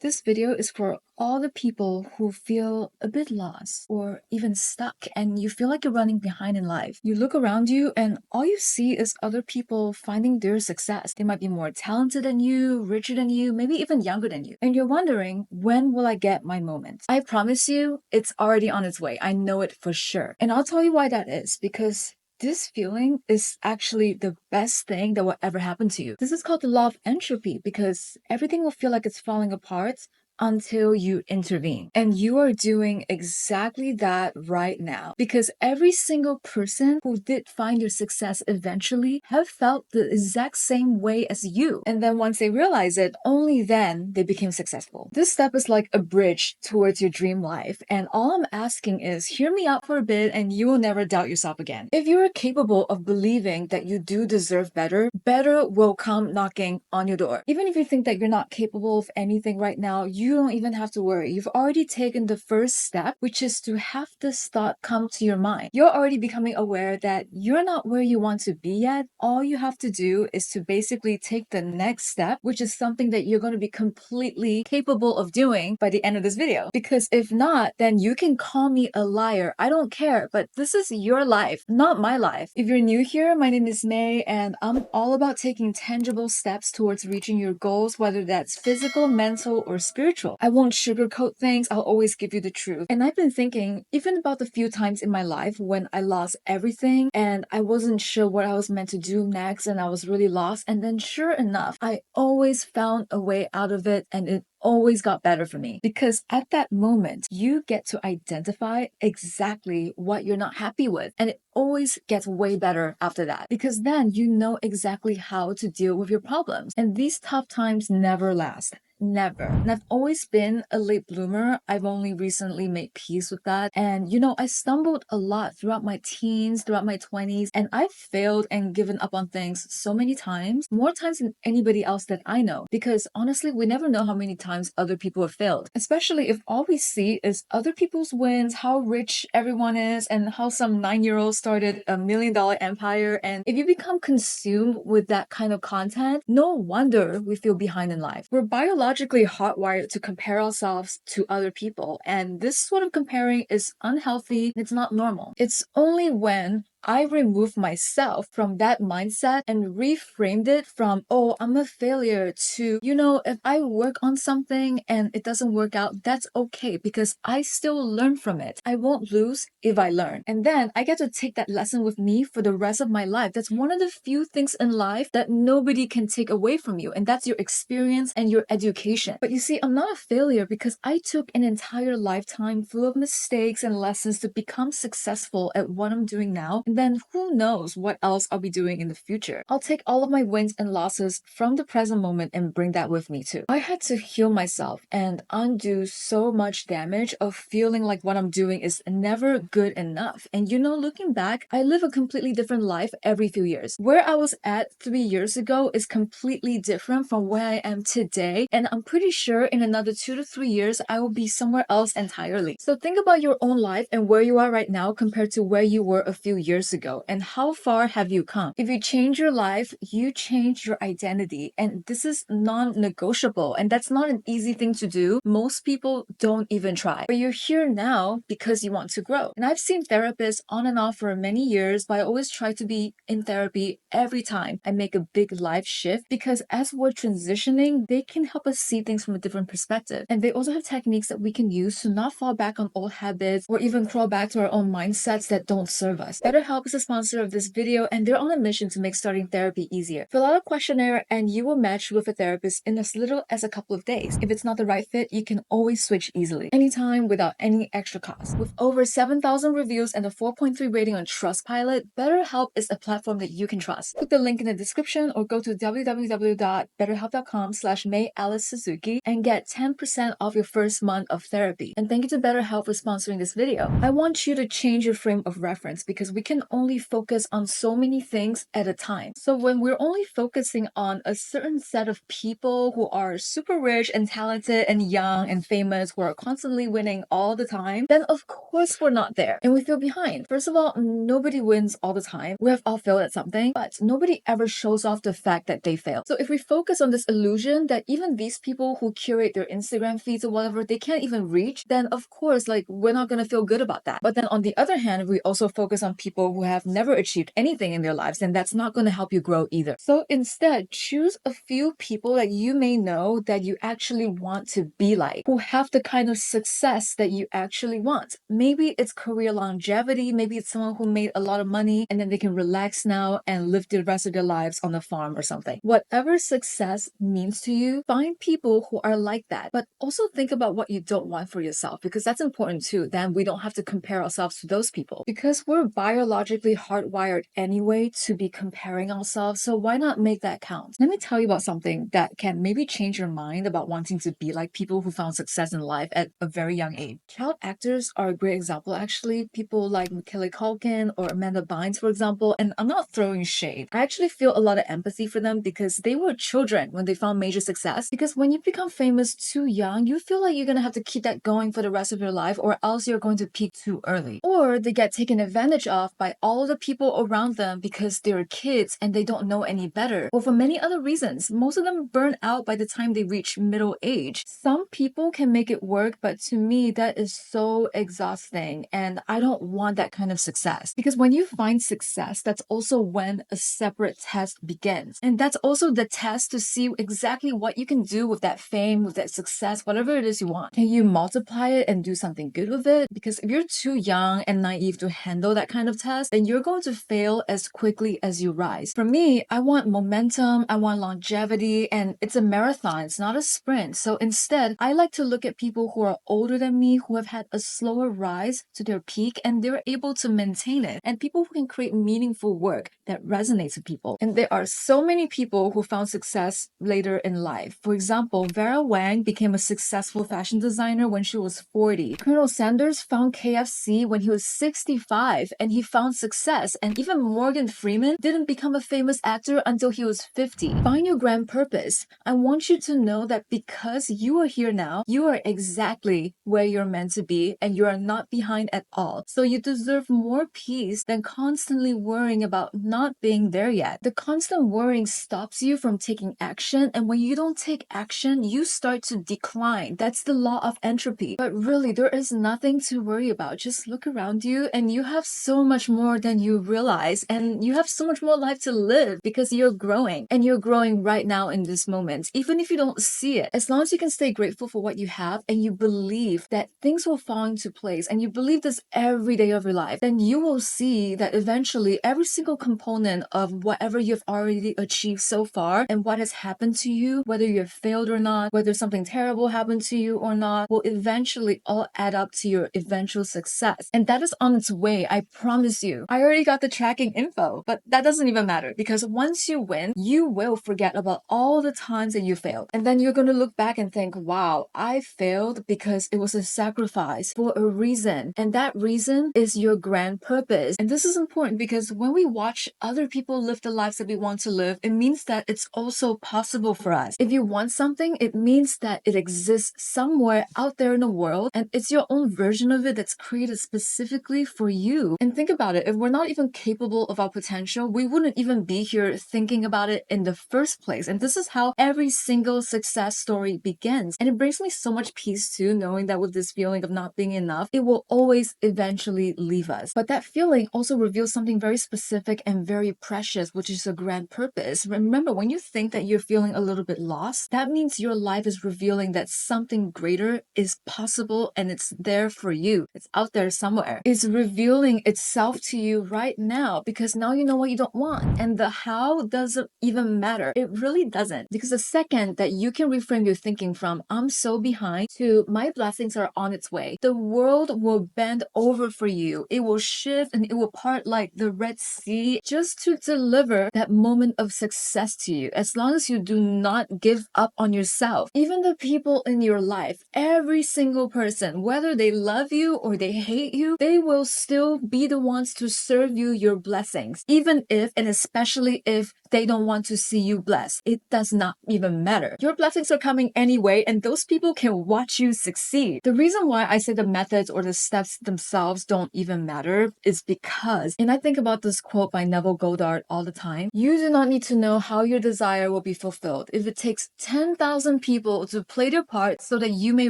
This video is for all the people who feel a bit lost or even stuck and you feel like you're running behind in life. You look around you and all you see is other people finding their success. They might be more talented than you, richer than you, maybe even younger than you. And you're wondering, when will I get my moment? I promise you, it's already on its way. I know it for sure. And I'll tell you why that is, because this feeling is actually the best thing that will ever happen to you. This is called the law of entropy because everything will feel like it's falling apart until you intervene. And you are doing exactly that right now because every single person who did find your success eventually have felt the exact same way as you. And then once they realize it, only then they became successful. This step is like a bridge towards your dream life. And all I'm asking is hear me out for a bit and you will never doubt yourself again. If you are capable of believing that you do deserve better, better will come knocking on your door. Even if you think that you're not capable of anything right now, you don't even have to worry. You've already taken the first step, which is to have this thought come to your mind. You're already becoming aware that you're not where you want to be yet. All you have to do is to basically take the next step, which is something that you're going to be completely capable of doing by the end of this video. Because if not, then you can call me a liar. I don't care, but this is your life, not my life. If you're new here, my name is May, and I'm all about taking tangible steps towards reaching your goals, whether that's physical, mental, or spiritual. I won't sugarcoat things, I'll always give you the truth. And I've been thinking, even about the few times in my life when I lost everything and I wasn't sure what I was meant to do next and I was really lost. And then sure enough, I always found a way out of it and it always got better for me. Because at that moment, you get to identify exactly what you're not happy with. And it always gets way better after that. Because then you know exactly how to deal with your problems. And these tough times never last. Never. And I've always been a late bloomer. I've only recently made peace with that. And I stumbled a lot throughout my teens, throughout my 20s, and I've failed and given up on things so many times, more times than anybody else that I know. Because honestly, we never know how many times other people have failed, especially if all we see is other people's wins, how rich everyone is, and how some 9-year-old started $1 million empire. And if you become consumed with that kind of content, no wonder we feel behind in life. We're biologically hardwired to compare ourselves to other people, and this sort of comparing is unhealthy. It's not normal. It's only when I removed myself from that mindset and reframed it from, oh, I'm a failure to, if I work on something and it doesn't work out, that's okay because I still learn from it. I won't lose if I learn. And then I get to take that lesson with me for the rest of my life. That's one of the few things in life that nobody can take away from you. And that's your experience and your education. But you see, I'm not a failure because I took an entire lifetime full of mistakes and lessons to become successful at what I'm doing now. And then who knows what else I'll be doing in the future. I'll take all of my wins and losses from the present moment and bring that with me too. I had to heal myself and undo so much damage of feeling like what I'm doing is never good enough. And looking back, I live a completely different life every few years. Where I was at 3 years ago is completely different from where I am today. And I'm pretty sure in another 2 to 3 years, I will be somewhere else entirely. So think about your own life and where you are right now compared to where you were a few years ago. And how far have you come? If you change your life, you change your identity. And this is non-negotiable. And that's not an easy thing to do. Most people don't even try. But you're here now because you want to grow. And I've seen therapists on and off for many years, but I always try to be in therapy every time I make a big life shift because as we're transitioning, they can help us see things from a different perspective. And they also have techniques that we can use to not fall back on old habits or even crawl back to our own mindsets that don't serve us. BetterHelp is a sponsor of this video and they're on a mission to make starting therapy easier. Fill out a questionnaire and you will match with a therapist in as little as a couple of days. If it's not the right fit, you can always switch easily, anytime without any extra cost. With over 7,000 reviews and a 4.3 rating on Trustpilot, BetterHelp is a platform that you can trust. Click the link in the description or go to www.betterhelp.com/MayAliceSuzuki and get 10% off your first month of therapy. And thank you to BetterHelp for sponsoring this video. I want you to change your frame of reference because we can can only focus on so many things at a time. So when we're only focusing on a certain set of people who are super rich and talented and young and famous, who are constantly winning all the time, then of course we're not there and we feel behind. First of all, nobody wins all the time. We have all failed at something, but nobody ever shows off the fact that they failed. So if we focus on this illusion that even these people who curate their Instagram feeds or whatever, they can't even reach, then of course, like, we're not going to feel good about that. But then on the other hand, if we also focus on people who have never achieved anything in their lives, then that's not going to help you grow either. So instead, choose a few people that you may know that you actually want to be like, who have the kind of success that you actually want. Maybe it's career longevity, maybe it's someone who made a lot of money and then they can relax now and live the rest of their lives on a farm or something. Whatever success means to you, find people who are like that. But also think about what you don't want for yourself, because that's important too. Then we don't have to compare ourselves to those people, because we're biologically hardwired anyway to be comparing ourselves. So why not make that count? Let me tell you about something that can maybe change your mind about wanting to be like people who found success in life at a very young age. Child actors are a great example, actually. People like Macaulay Culkin or Amanda Bynes, for example. And I'm not throwing shade. I actually feel a lot of empathy for them because they were children when they found major success. Because when you become famous too young, you feel like you're gonna have to keep that going for the rest of your life, or else you're going to peak too early. Or they get taken advantage of by all the people around them because they're kids and they don't know any better. Or for many other reasons. Most of them burn out by the time they reach middle age. Some people can make it work, but to me, that is so exhausting. And I don't want that kind of success. Because when you find success, that's also when a separate test begins. And that's also the test to see exactly what you can do with that fame, with that success, whatever it is you want. Can you multiply it and do something good with it? Because if you're too young and naive to handle that kind of test, then you're going to fail as quickly as you rise. For me, I want momentum, I want longevity, and it's a marathon, it's not a sprint. So instead, I like to look at people who are older than me, who have had a slower rise to their peak, and they're able to maintain it. And people who can create meaningful work that resonates with people. And there are so many people who found success later in life. For example, Vera Wang became a successful fashion designer when she was 40. Colonel Sanders found KFC when he was 65 and he found success. And even Morgan Freeman didn't become a famous actor until he was 50. Find your grand purpose. I want you to know that because you are here now, you are exactly where you're meant to be and you are not behind at all. So you deserve more peace than constantly worrying about not being there yet. The constant worrying stops you from taking action, and when you don't take action, you start to decline. That's the law of entropy. But really, there is nothing to worry about. Just look around you and you have so much more than you realize, and you have so much more life to live because you're growing, and you're growing right now in this moment, even if you don't see it. As long as you can stay grateful for what you have and you believe that things will fall into place, and you believe this every day of your life, then you will see that eventually every single component of whatever you've already achieved so far and what has happened to you, whether you've failed or not, whether something terrible happened to you or not, will eventually all add up to your eventual success. And that is on its way, I promise you. I already got the tracking info, but that doesn't even matter, because once you win, you will forget about all the times that you failed. And then you're going to look back and think, wow, I failed because it was a sacrifice for a reason. And that reason is your grand purpose. And this is important because when we watch other people live the lives that we want to live, it means that it's also possible for us. If you want something, it means that it exists somewhere out there in the world, and it's your own version of it that's created specifically for you. And think about it, if we're not even capable of our potential, we wouldn't even be here thinking about it in the first place. And this is how every single success story begins. And it brings me so much peace too, knowing that with this feeling of not being enough, it will always eventually leave us. But that feeling also reveals something very specific and very precious, which is a grand purpose. Remember, when you think that you're feeling a little bit lost, that means your life is revealing that something greater is possible and it's there for you. It's out there somewhere. It's revealing itself to you right now, because now you know what you don't want. And the how doesn't even matter. It really doesn't. Because the second that you can reframe your thinking from I'm so behind to my blessings are on its way, the world will bend over for you. It will shift and it will part like the Red Sea just to deliver that moment of success to you, as long as you do not give up on yourself. Even the people in your life, every single person, whether they love you or they hate you, they will still be the one wants to serve you your blessings, even if and especially if they don't want to see you blessed. It does not even matter. Your blessings are coming anyway, and those people can watch you succeed. The reason why I say the methods or the steps themselves don't even matter is because, and I think about this quote by Neville Goddard all the time, you do not need to know how your desire will be fulfilled. If it takes 10,000 people to play their part so that you may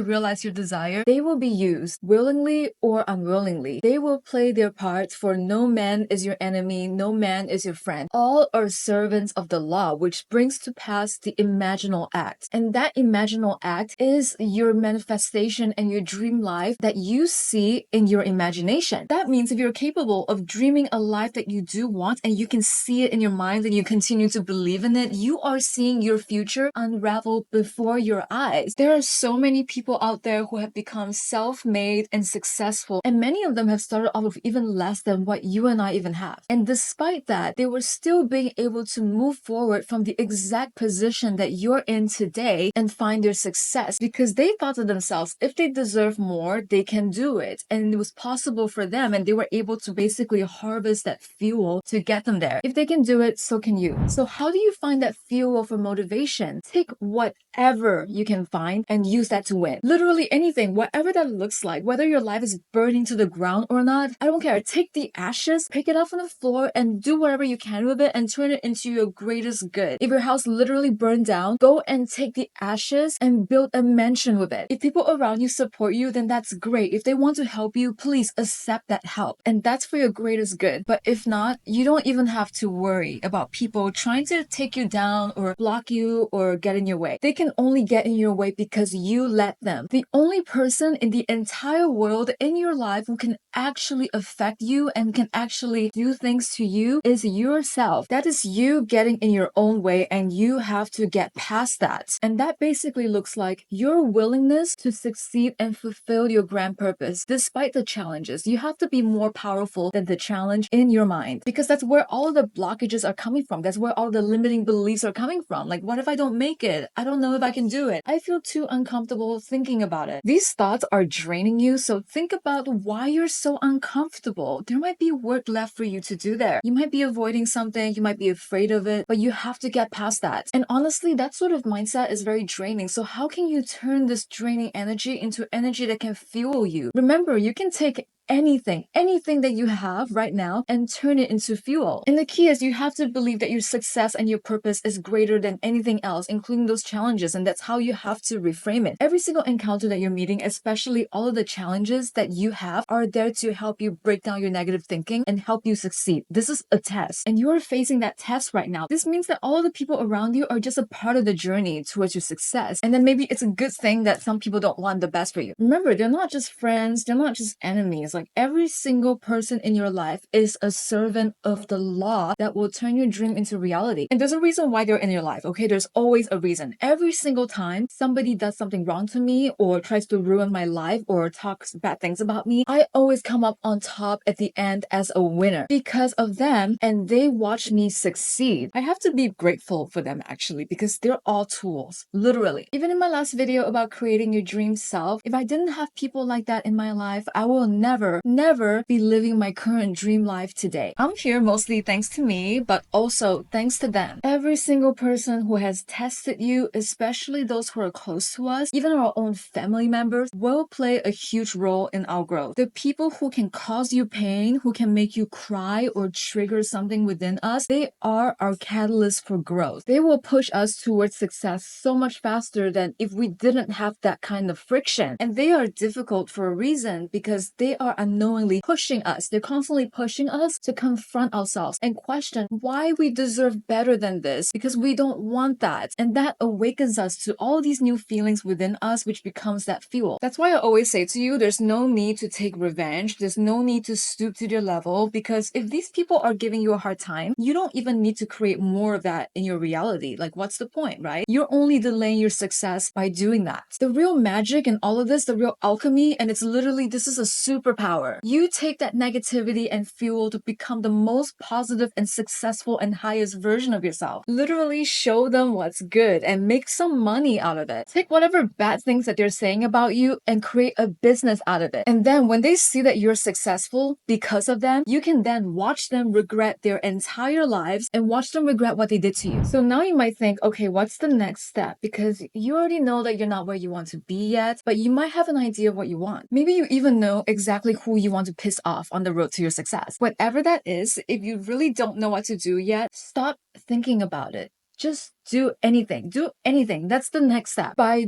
realize your desire, they will be used willingly or unwillingly. They will play their parts, for no man is your enemy, no man is your friend. All are servants of the law, which brings to pass the imaginal act. And that imaginal act is your manifestation and your dream life that you see in your imagination. That means if you're capable of dreaming a life that you do want and you can see it in your mind and you continue to believe in it, you are seeing your future unravel before your eyes. There are so many people out there who have become self-made and successful, and many of them have started off with even less than what you and I even have. And despite that, they were still being able to move forward from the exact position that you're in today and find their success because they thought to themselves, if they deserve more, they can do it. And it was possible for them, and they were able to basically harvest that fuel to get them there. If they can do it, so can you. So how do you find that fuel for motivation? Take whatever you can find and use that to win. Literally anything, whatever that looks like, whether your life is burning to the ground or not, I don't care. Take the ashes, pick it up from the floor, and do whatever you can with it and turn it into your greatest good. If your house literally burned down, go and take the ashes and build a mansion with it. If people around you support you, then that's great. If they want to help you, please accept that help. And that's for your greatest good. But if not, you don't even have to worry about people trying to take you down or block you or get in your way. They can only get in your way because you let them. The only person in the entire world in your life who can actually affect you and can actually do things to you is yourself. That is you getting in your own way, and you have to get past that. And that basically looks like your willingness to succeed and fulfill your grand purpose despite the challenges. You have to be more powerful than the challenge in your mind, because that's where all of the blockages are coming from. That's where all the limiting beliefs are coming from. Like, what if I don't make it? I don't know if I can do it. I feel too uncomfortable thinking about it. These thoughts are draining you, so think about why you're so uncomfortable. There might be work left for you to do there. You might be avoiding something, you might be afraid of it, but you have to get past that. And honestly, that sort of mindset is very draining. So how can you turn this draining energy into energy that can fuel you? Remember, you can take anything that you have right now and turn it into fuel. And the key is you have to believe that your success and your purpose is greater than anything else, including those challenges. And that's how you have to reframe it. Every single encounter that you're meeting, especially all of the challenges that you have, are there to help you break down your negative thinking and help you succeed. This is a test, and you are facing that test right now. This means that all of the people around you are just a part of the journey towards your success. And then maybe it's a good thing that some people don't want the best for you. Remember, they're not just friends, they're not just enemies. Like, every single person in your life is a servant of the law that will turn your dream into reality. And there's a reason why they're in your life, okay? There's always a reason. Every single time somebody does something wrong to me or tries to ruin my life or talks bad things about me, I always come up on top at the end as a winner because of them, and they watch me succeed. I have to be grateful for them, actually, because they're all tools, literally. Even in my last video about creating your dream self, if I didn't have people like that in my life, I will never be living my current dream life today. I'm here mostly thanks to me, but also thanks to them. Every single person who has tested you, especially those who are close to us, even our own family members, will play a huge role in our growth. The people who can cause you pain, who can make you cry or trigger something within us, they are our catalyst for growth. They will push us towards success so much faster than if we didn't have that kind of friction. And they are difficult for a reason, because they are unknowingly pushing us. They're constantly pushing us to confront ourselves and question why we deserve better than this, because we don't want that. And that awakens us to all these new feelings within us, which becomes that fuel. That's why I always say to you, there's no need to take revenge. There's no need to stoop to their level, because if these people are giving you a hard time, you don't even need to create more of that in your reality. Like, what's the point, right? You're only delaying your success by doing that. The real magic in all of this, the real alchemy, and it's literally, this is a superpower power. You take that negativity and fuel to become the most positive and successful and highest version of yourself. Literally show them what's good and make some money out of it. Take whatever bad things that they're saying about you and create a business out of it. And then when they see that you're successful because of them, you can then watch them regret their entire lives and watch them regret what they did to you. So now you might think, okay, what's the next step? Because you already know that you're not where you want to be yet, but you might have an idea of what you want. Maybe you even know exactly who you want to piss off on the road to your success. Whatever that is, if you really don't know what to do yet, stop thinking about it. Just do anything. Do anything. That's the next step. By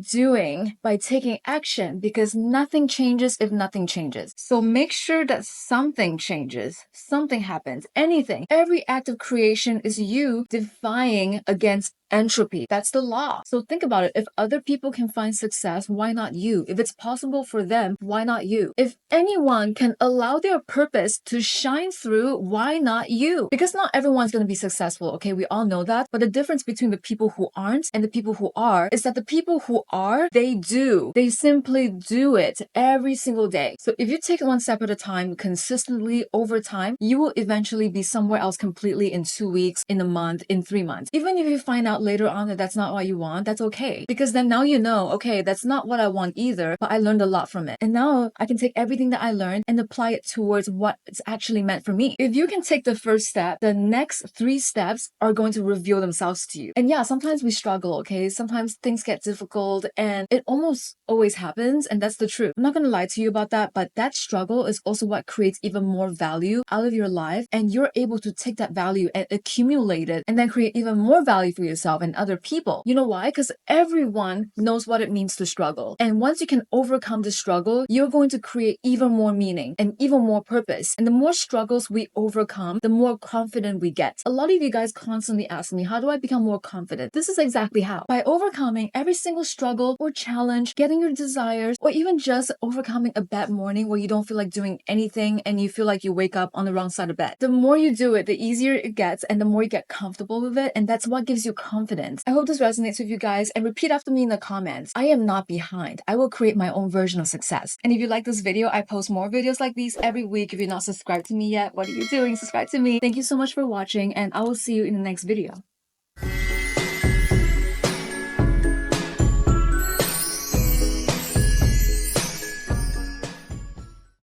taking action, because nothing changes if nothing changes. So make sure that something changes, something happens, anything. Every act of creation is you defying against entropy. That's the law. So think about it. If other people can find success, why not you? If it's possible for them, why not you? If anyone can allow their purpose to shine through, why not you? Because not everyone's going to be successful, okay? We all know that. But the difference between the people who aren't and the people who are is that the people who are, they do. They simply do it every single day. So if you take one step at a time, consistently over time, you will eventually be somewhere else completely in 2 weeks, in a month, in 3 months. Even if you find out later on that that's not what you want, that's okay. Because then now you know, okay, that's not what I want either, but I learned a lot from it. And now I can take everything that I learned and apply it towards what it's actually meant for me. If you can take the first step, the next 3 steps are going to reveal themselves to you. And yeah, sometimes we struggle, okay? Sometimes things get difficult and it almost always happens, and that's the truth. I'm not going to lie to you about that, but that struggle is also what creates even more value out of your life, and you're able to take that value and accumulate it and then create even more value for yourself and other people. You know why? Because everyone knows what it means to struggle. And once you can overcome the struggle, you're going to create even more meaning and even more purpose. And the more struggles we overcome, the more confident we get. A lot of you guys constantly ask me, how do I become more confident? This is exactly how. By overcoming every single struggle or challenge, getting your desires, or even just overcoming a bad morning where you don't feel like doing anything and you feel like you wake up on the wrong side of bed. The more you do it, the easier it gets and the more you get comfortable with it, and that's what gives you confidence. I hope this resonates with you guys, and repeat after me in the comments. I am not behind. I will create my own version of success. And if you like this video, I post more videos like these every week. If you're not subscribed to me yet, what are you doing? Subscribe to me. Thank you so much for watching, and I will see you in the next video.